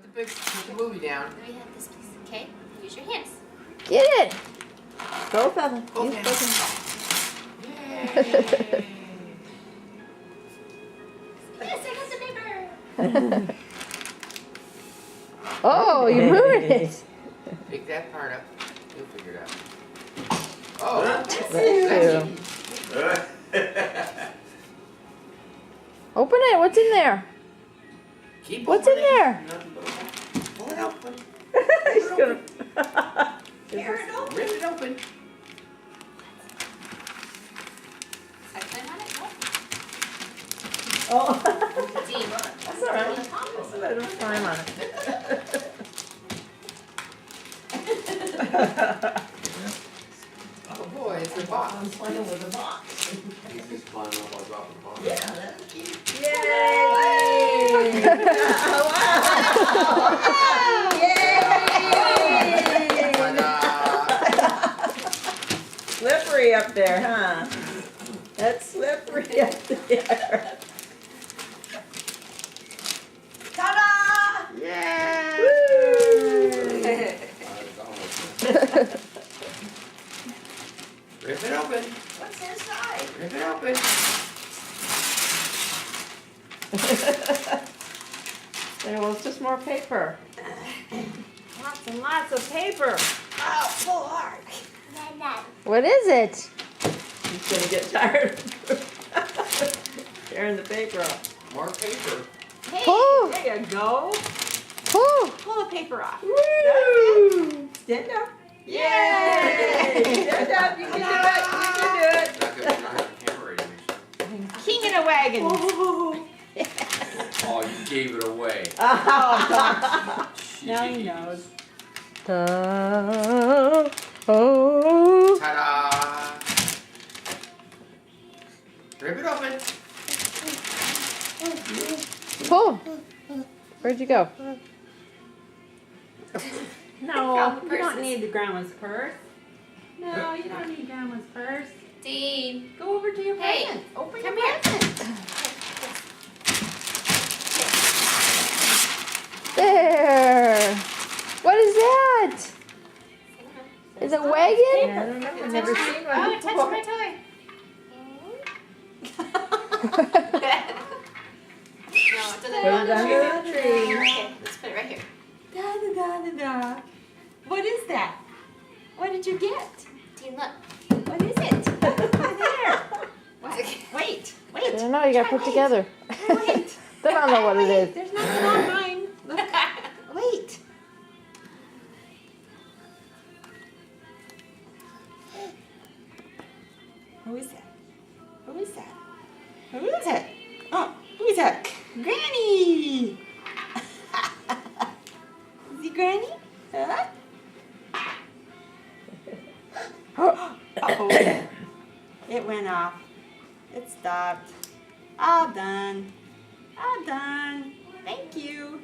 Put the movie down. Then we have this piece. Okay, use your hands. Get it. Both of them. Both Use both of Yay! Yes, I got the paper. them. Oh, you moved it. Pick that part up. You'll figure it out. Oh, Let's that's do. easy. Open it. What's in there? Keep What's in opening. there? Pull it open. He's gonna. Tear it open. Rip it open. I climb on it. Oh, No. Dean, that's all right. Just let him climb on it. Oh boy, it's a box. I'm playing with a box. He's just climbing up on top of the box. Yeah, that's cute. Yay! Ta-da! Slippery up there, huh? That's slippery up there. Ta-da! Yeah! Rip it open. What's inside? Rip it open. There was just more paper. Lots and lots of paper. Oh, pull hard. What is it? He's gonna get tired of tearing the paper off. More paper. Hey, Pull! There you go. Pull! pull the paper off. Woo! Stand up. Yay! Stand up, you can do it, you can do it. Not gonna have a camera ready, Michelle. King in a wagon. Oh, you gave it away. Oh, Now he knows. oh. Ta-da! Rip it open. Pull. Where'd you go? No, you don't need the grandma's purse. No, you don't need grandma's purse. Dean, Go over to your Hey, present. Open come your here. present. There. What is that? Is it a wagon? I don't know. I've never touched seen my- one oh, it touched before. my toy. No, it doesn't Put it belong under to the you. tree. Okay, let's put it right here. Da da da da da. What is that? What did you get? Dean, look. What is it? Over there. What's it? Wait, I wait. don't know, you gotta put it together. Wait. They don't know what it is. There's nothing on mine. Look. Wait. Who is that? Who is that? Who is it? Oh, who is that? Granny! Is he Granny? Huh? Uh-oh. It went off. It stopped. All done. All done. Thank you.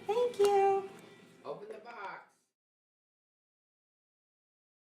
Thank you.